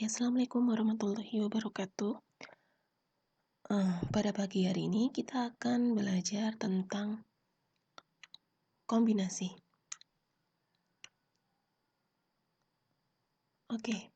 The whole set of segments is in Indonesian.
Oke, Assalamualaikum warahmatullahi wabarakatuh. Pada pagi hari ini kita akan belajar tentang kombinasi. Oke,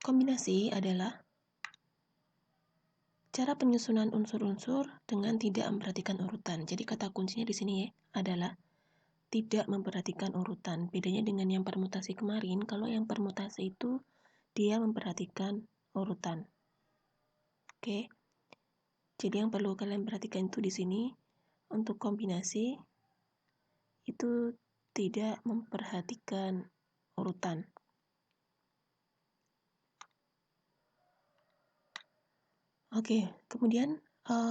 kombinasi adalah cara penyusunan unsur-unsur dengan tidak memperhatikan urutan. Jadi kata kuncinya di sini adalah tidak memperhatikan urutan. Bedanya dengan yang permutasi kemarin, kalau yang permutasi itu dia memperhatikan urutan. Oke. Jadi yang perlu kalian perhatikan itu di sini untuk kombinasi itu tidak memperhatikan urutan. Oke, kemudian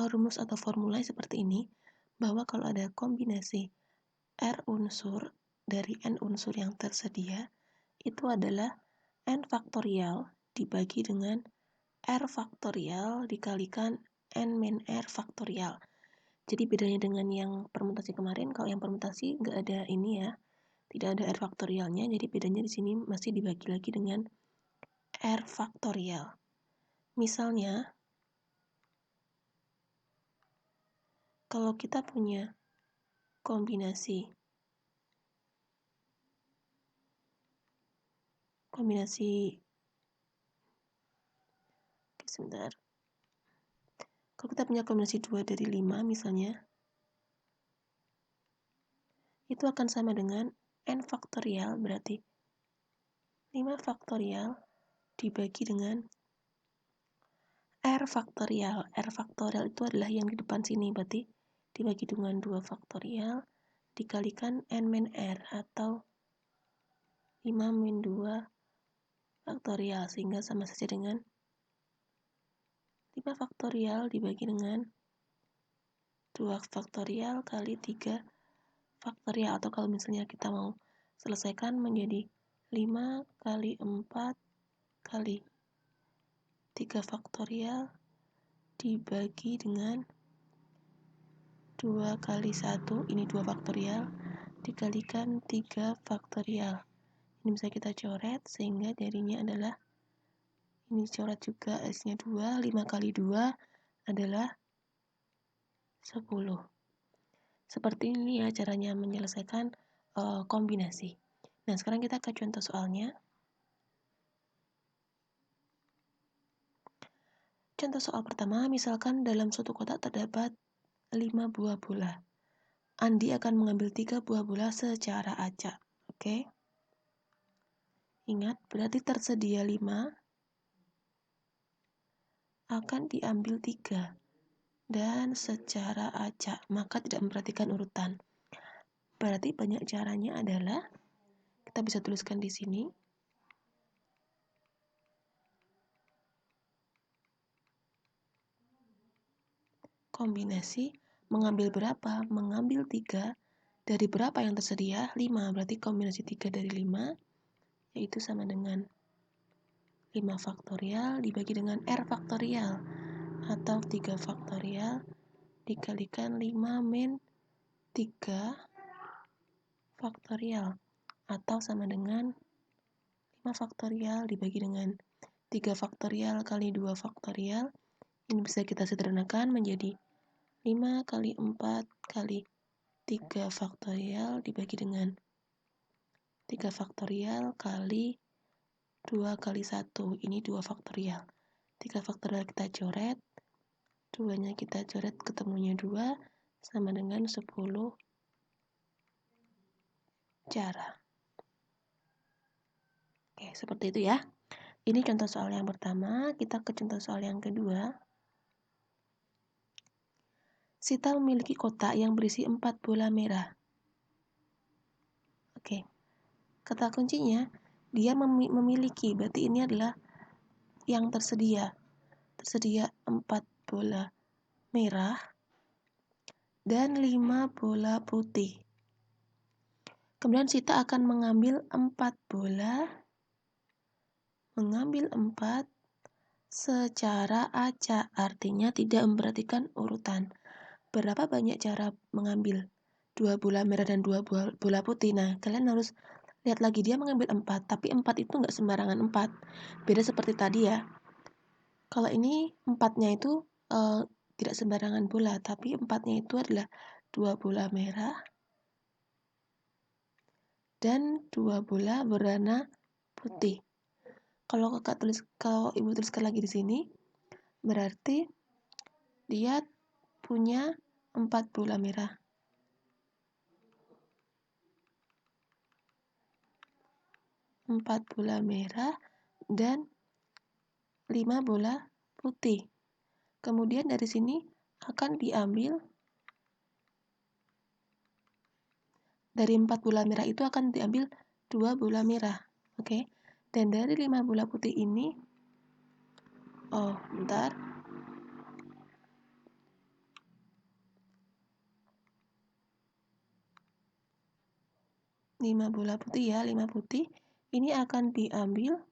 rumus atau formula seperti ini, bahwa kalau ada kombinasi R unsur dari N unsur yang tersedia, itu adalah N faktorial dibagi dengan R faktorial dikalikan N min R faktorial. Jadi bedanya dengan yang permutasi kemarin, kalau yang permutasi nggak ada ini ya, tidak ada R faktorialnya, jadi bedanya di sini masih dibagi lagi dengan R faktorial. Misalnya, kalau kita punya kombinasi sebentar. Kalau kita punya kombinasi 2 dari 5 misalnya, itu akan sama dengan N faktorial, berarti 5 faktorial dibagi dengan R faktorial. R faktorial itu adalah yang di depan sini, berarti dibagi dengan 2 faktorial dikalikan N min R atau 5 min 2 faktorial, sehingga sama saja dengan 5 faktorial dibagi dengan 2 faktorial kali 3 faktorial, atau kalau misalnya kita mau selesaikan menjadi 5 kali 4 kali 3 faktorial dibagi dengan 2 kali 1, ini 2 faktorial dikalikan 3 faktorial. Ini bisa kita coret sehingga jadinya adalah, ini coret juga S-nya 2, 5 kali 2 adalah 10. Seperti ini ya caranya menyelesaikan kombinasi. Nah, sekarang kita ke contoh soalnya. Contoh soal pertama, misalkan dalam suatu kotak terdapat 5 buah bola. Andi akan mengambil 3 buah bola secara acak. Oke. Ingat, berarti tersedia 5 akan diambil 3 dan secara acak, maka tidak memperhatikan urutan. Berarti banyak caranya adalah kita bisa tuliskan di sini. Kombinasi mengambil berapa? Mengambil 3 dari berapa yang tersedia? 5. Berarti kombinasi 3 dari 5 yaitu sama dengan 5 faktorial dibagi dengan R faktorial atau 3 faktorial dikalikan 5 min 3 faktorial atau sama dengan 5 faktorial dibagi dengan 3 faktorial kali 2 faktorial. Ini bisa kita sederhanakan menjadi 5 kali 4 kali 3 faktorial dibagi dengan 3 faktorial kali 2 kali 1. Ini 2 faktorial. 3 faktorial kita coret, 2-nya kita coret, ketemunya 2, sama dengan 10 cara. Oke, seperti itu ya. Ini contoh soal yang pertama, kita ke contoh soal yang kedua. Sita memiliki kotak yang berisi 4 bola merah. Oke, kata kuncinya, dia memiliki, berarti ini adalah yang tersedia. Tersedia 4 bola merah dan 5 bola putih. Kemudian Sita akan mengambil 4 bola, secara acak, artinya tidak memperhatikan urutan. Berapa banyak cara mengambil 2 bola merah dan 2 bola putih? Nah, kalian harus Lihat lagi, dia mengambil 4, tapi 4 itu nggak sembarangan 4. Beda seperti tadi ya. Kalau ini 4-nya itu tidak sembarangan bola, tapi 4-nya itu adalah 2 bola merah dan 2 bola berwarna putih. Kalau ibu tuliskan lagi di sini, berarti dia punya 4 bola merah. 4 bola merah dan 5 bola putih. Kemudian dari sini akan diambil, dari 4 bola merah itu akan diambil 2 bola merah. Oke. Dan dari 5 bola putih ini, bentar. 5 bola putih ya, 5 putih. Ini akan diambil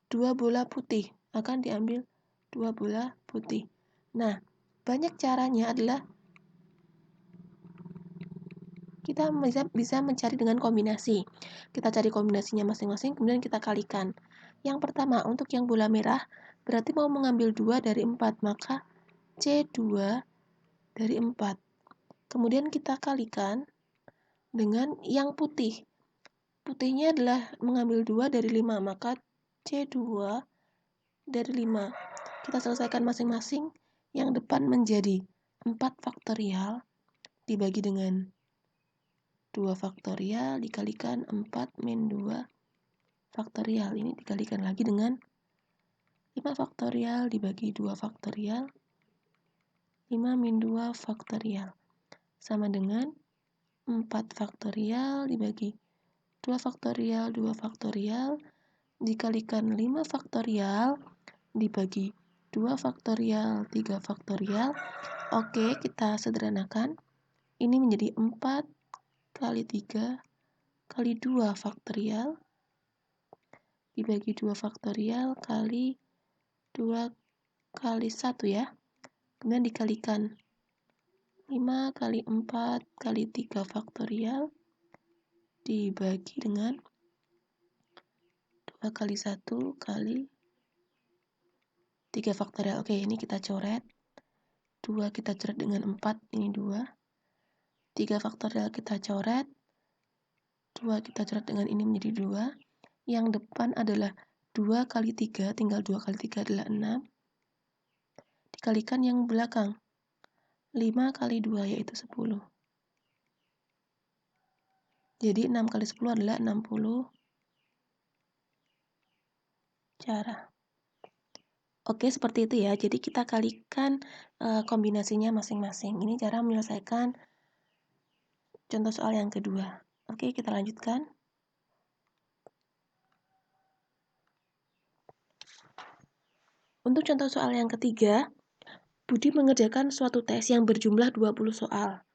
2 bola putih. Akan diambil 2 bola putih. Nah, banyak caranya adalah kita bisa mencari dengan kombinasi. Kita cari kombinasinya masing-masing, kemudian kita kalikan. Yang pertama, untuk yang bola merah, berarti mau mengambil 2 dari 4, maka C2 dari 4. Kemudian kita kalikan dengan yang putih. Putihnya adalah mengambil 2 dari 5, maka C2 dari 5. Kita selesaikan masing-masing. Yang depan menjadi 4 faktorial dibagi dengan 2 faktorial dikalikan 4 min 2 faktorial. Ini dikalikan lagi dengan 5 faktorial dibagi 2 faktorial. 5 min 2 faktorial. Sama dengan 4 faktorial dibagi 2 faktorial, 2 faktorial, dikalikan 5 faktorial, dibagi 2 faktorial, 3 faktorial. Oke, kita sederhanakan. Ini menjadi 4 kali 3 kali 2 faktorial, dibagi 2 faktorial kali 2 kali 1 ya. Kemudian dikalikan 5 kali 4 kali 3 faktorial, dibagi dengan 2 kali 1 kali 3 faktorial. Oke, ini kita coret. 2 kita coret dengan 4, ini 2. 3 faktorial kita coret. 2 kita coret dengan ini menjadi 2. Yang depan adalah 2 kali 3, tinggal 2 kali 3 adalah 6. Dikalikan yang belakang. 5 kali 2 yaitu 10. Jadi 6 kali 10 adalah 60 cara. Oke, seperti itu ya. Jadi kita kalikan kombinasinya masing-masing. Ini cara menyelesaikan contoh soal yang kedua. Oke, kita lanjutkan. Untuk contoh soal yang ketiga, Budi mengerjakan suatu tes yang berjumlah 20 soal.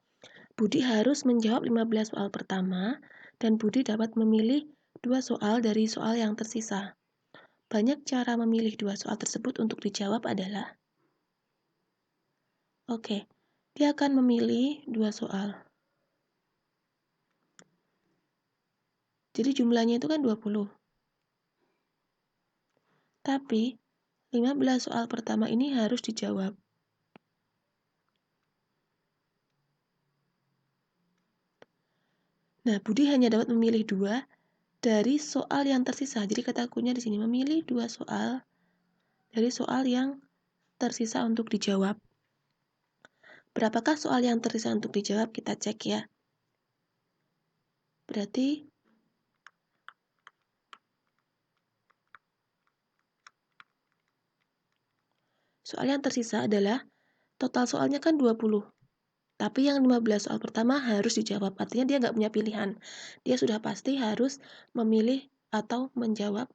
Budi harus menjawab 15 soal pertama, dan Budi dapat memilih 2 soal dari soal yang tersisa. Banyak cara memilih 2 soal tersebut untuk dijawab adalah, oke, dia akan memilih 2 soal. Jadi jumlahnya itu kan 20. Tapi 15 soal pertama ini harus dijawab. Nah, Budi hanya dapat memilih 2 dari soal yang tersisa. Jadi kata kuncinya di sini memilih 2 soal dari soal yang tersisa untuk dijawab. Berapakah soal yang tersisa untuk dijawab? Kita cek ya. Berarti soal yang tersisa adalah total soalnya kan 20. Tapi yang 15 soal pertama harus dijawab. Artinya dia nggak punya pilihan. Dia sudah pasti harus memilih atau menjawab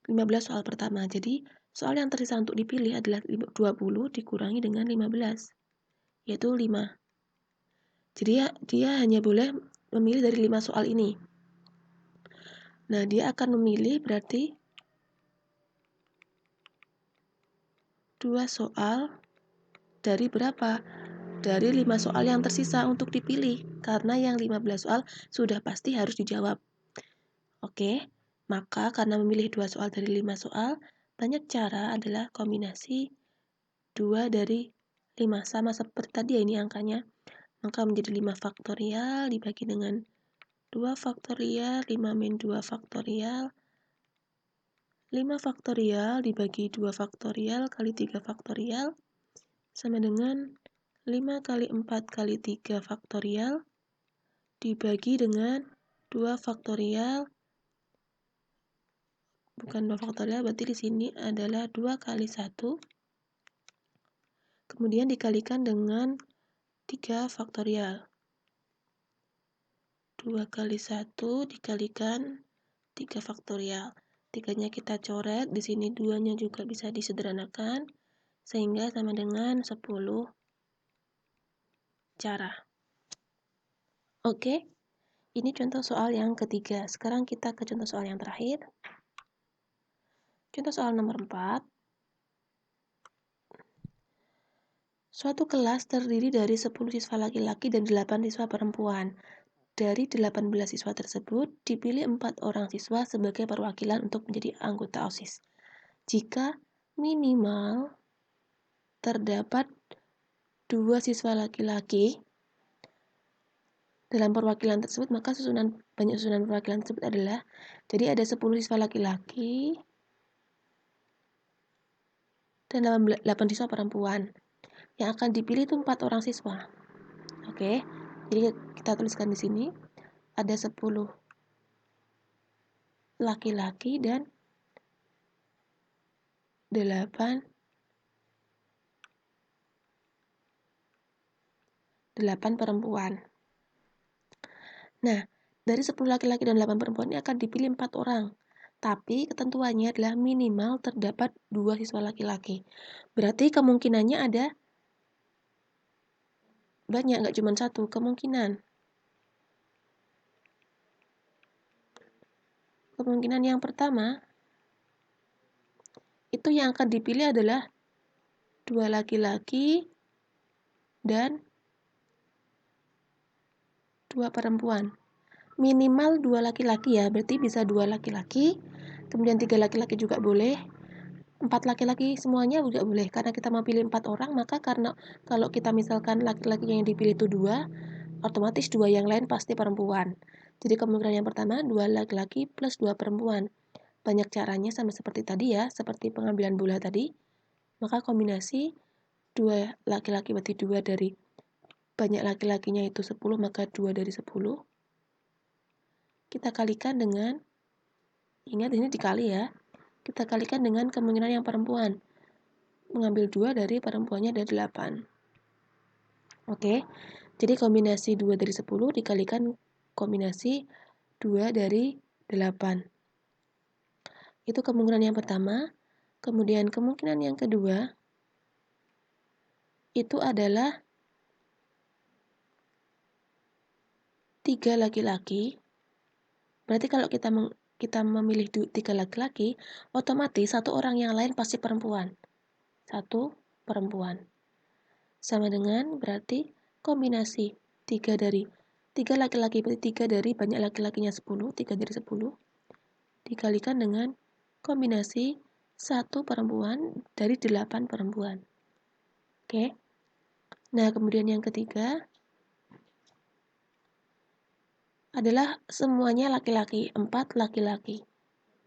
15 soal pertama. Jadi soal yang tersisa untuk dipilih adalah 20 dikurangi dengan 15, yaitu 5. Jadi dia hanya boleh memilih dari 5 soal ini. Nah, dia akan memilih berarti 2 soal dari berapa? dari 5 soal yang tersisa untuk dipilih, karena yang 15 soal sudah pasti harus dijawab. Oke, maka karena memilih 2 soal dari 5 soal, banyak cara adalah kombinasi 2 dari 5, sama seperti tadi ya ini angkanya. Maka menjadi 5 faktorial dibagi dengan 2 faktorial, 5 min 2 faktorial, 5 faktorial dibagi 2 faktorial kali 3 faktorial, sama dengan 5 kali 4 kali 3 faktorial, dibagi dengan 2 faktorial, bukan 2 faktorial, berarti di sini adalah 2 kali 1, kemudian dikalikan dengan 3 faktorial. 2 kali 1 dikalikan 3 faktorial. 3-nya kita coret, di sini 2-nya juga bisa disederhanakan, sehingga sama dengan 10 cara. Oke, ini contoh soal yang ketiga. Sekarang kita ke contoh soal yang terakhir. Contoh soal nomor 4. Suatu kelas terdiri dari 10 siswa laki-laki dan 8 siswa perempuan. Dari 18 siswa tersebut, dipilih 4 orang siswa sebagai perwakilan untuk menjadi anggota OSIS. Jika minimal terdapat 2 siswa laki-laki dalam perwakilan tersebut, maka banyak susunan perwakilan tersebut adalah, jadi ada 10 siswa laki-laki dan 8 siswa perempuan. Yang akan dipilih itu 4 orang siswa. Oke, jadi kita tuliskan di sini ada 10 laki-laki dan 8 perempuan. Nah, dari 10 laki-laki dan 8 perempuan ini akan dipilih 4 orang. Tapi ketentuannya adalah minimal terdapat 2 siswa laki-laki. Berarti kemungkinannya ada banyak, nggak cuma satu, kemungkinan. Kemungkinan yang pertama, itu yang akan dipilih adalah 2 laki-laki dan 2 perempuan. Minimal 2 laki-laki ya, berarti bisa 2 laki-laki, kemudian 3 laki-laki juga boleh, 4 laki-laki semuanya juga boleh. Karena kita mau pilih 4 orang, maka karena kalau kita misalkan laki-laki yang dipilih itu 2, otomatis 2 yang lain pasti perempuan. Jadi kemungkinan yang pertama 2 laki-laki plus 2 perempuan. Banyak caranya sama seperti tadi ya, seperti pengambilan bola tadi. Maka kombinasi 2 laki-laki berarti 2 dari banyak laki-lakinya itu 10, maka 2 dari 10. Kita kalikan dengan, ingat ini dikali ya, kita kalikan dengan kemungkinan yang perempuan. Mengambil 2 dari perempuannya ada 8. Oke, jadi kombinasi 2 dari 10 dikalikan kombinasi 2 dari 8. Itu kemungkinan yang pertama. Kemudian kemungkinan yang kedua, itu adalah 3 laki-laki. Berarti kalau kita memilih 3 laki-laki, otomatis 1 orang yang lain pasti perempuan. 1 perempuan. Sama dengan berarti kombinasi 3 laki-laki, berarti 3 dari banyak laki-lakinya 10, 3 dari 10, dikalikan dengan kombinasi 1 perempuan dari 8 perempuan. Oke. Nah, kemudian yang ketiga adalah semuanya laki-laki, 4 laki-laki.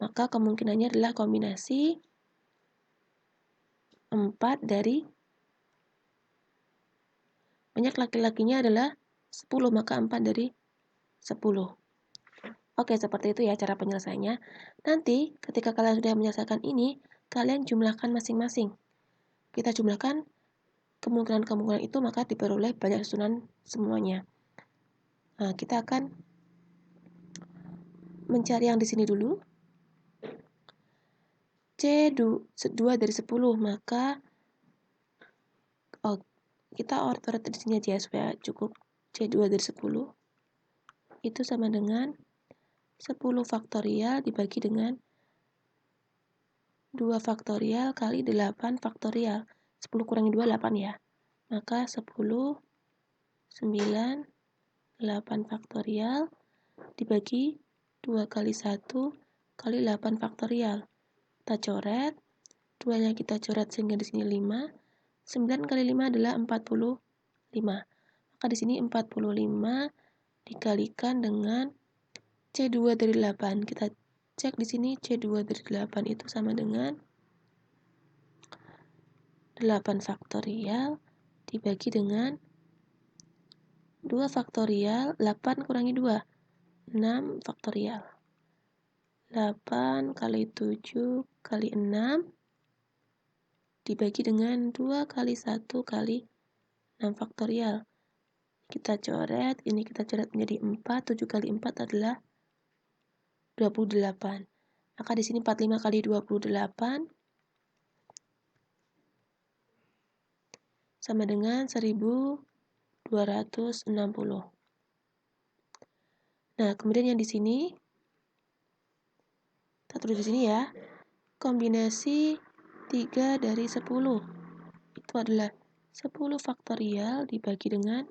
Maka kemungkinannya adalah kombinasi 4 dari banyak laki-lakinya adalah 10, maka 4 dari 10. Oke, seperti itu ya cara penyelesaiannya. Nanti ketika kalian sudah menyelesaikan ini, kalian jumlahkan masing-masing. Kita jumlahkan kemungkinan-kemungkinan itu, maka diperoleh banyak susunan semuanya. Nah, kita akan mencari yang di sini dulu. C2 dari 10, maka kita order di sini aja supaya cukup. C2 dari 10 itu sama dengan 10 faktorial dibagi dengan 2 faktorial kali 8 faktorial. 10 kurangi 2, 8 ya. Maka 10, 9, 8 faktorial dibagi 2 kali 1 kali 8 faktorial. Kita coret, 2-nya kita coret sehingga di sini 5. 9 kali 5 adalah 45. Maka di sini 45 dikalikan dengan C2 dari 8. Kita cek di sini C2 dari 8 itu sama dengan 8 faktorial dibagi dengan 2 faktorial, 8 kurangi 2, 6 faktorial. 8 kali 7 kali 6 dibagi dengan 2 kali 1 kali 6 faktorial. Kita coret, ini kita coret menjadi 4, 7 kali 4 adalah 28. Maka di sini 45 kali 28 sama dengan 1260. Nah, kemudian yang di sini kita tulis di sini ya. Kombinasi 3 dari 10 itu adalah 10 faktorial dibagi dengan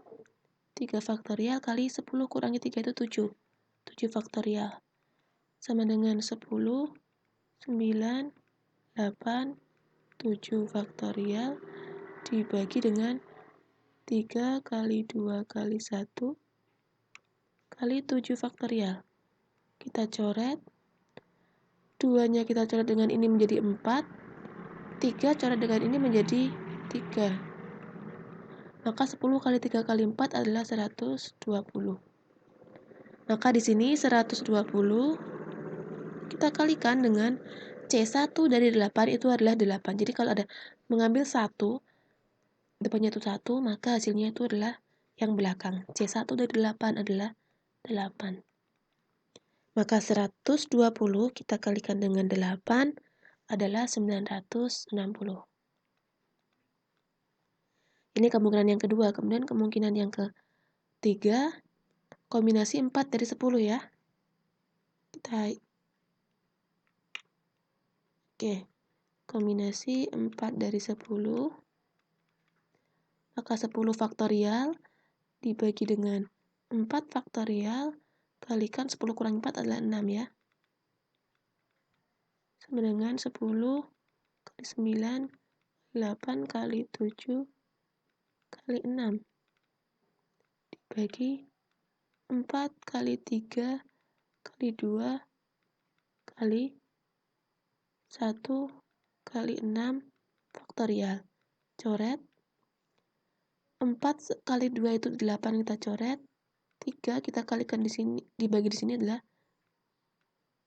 3 faktorial kali 10 kurangi 3 itu 7. 7 faktorial sama dengan 10, 9, 8, 7 faktorial dibagi dengan 3 kali 2 kali 1 kali 7 faktorial. Kita coret, 2-nya kita coret dengan ini menjadi 4, 3 coret dengan ini menjadi 3. Maka 10 kali 3 kali 4 adalah 120. Maka di sini 120 kita kalikan dengan C1 dari 8 itu adalah 8. Jadi kalau ada mengambil 1, depannya itu 1, maka hasilnya itu adalah yang belakang. C1 dari 8 adalah 8. Maka 120 kita kalikan dengan 8 adalah 960. Ini kemungkinan yang kedua. Kemudian kemungkinan yang ketiga, kombinasi 4 dari 10 ya. Oke, kombinasi 4 dari 10, maka 10 faktorial dibagi dengan 4 faktorial kalikan 10 kurang 4 adalah 6 ya. Sama dengan 10 kali 9, 8 kali 7 kali 6 dibagi 4 kali 3 kali 2 kali 1 kali 6 faktorial. Coret. 4 kali 2 itu 8 kita coret. 3 kita kalikan di sini, dibagi di sini adalah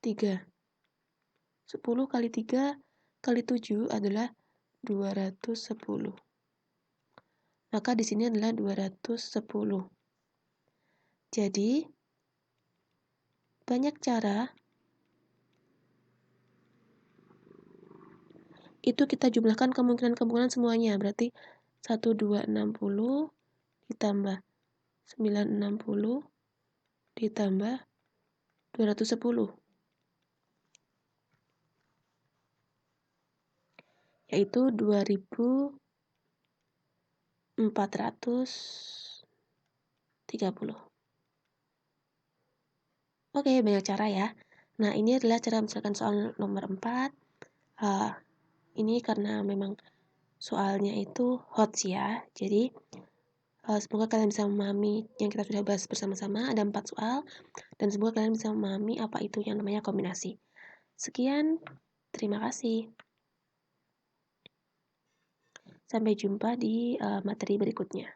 3. 10 kali 3 kali 7 adalah 210. Maka di sini adalah 210. Jadi, banyak cara itu kita jumlahkan kemungkinan-kemungkinan semuanya. Berarti 1260 ditambah 960 ditambah 210. Yaitu 2430. Oke, banyak cara ya. Nah, ini adalah cara misalkan soal nomor 4. Ini karena memang soalnya itu hot ya. Jadi, semoga kalian bisa memahami yang kita sudah bahas bersama-sama. Ada 4 soal. Dan semoga kalian bisa memahami apa itu yang namanya kombinasi. Sekian, terima kasih. Sampai jumpa di materi berikutnya.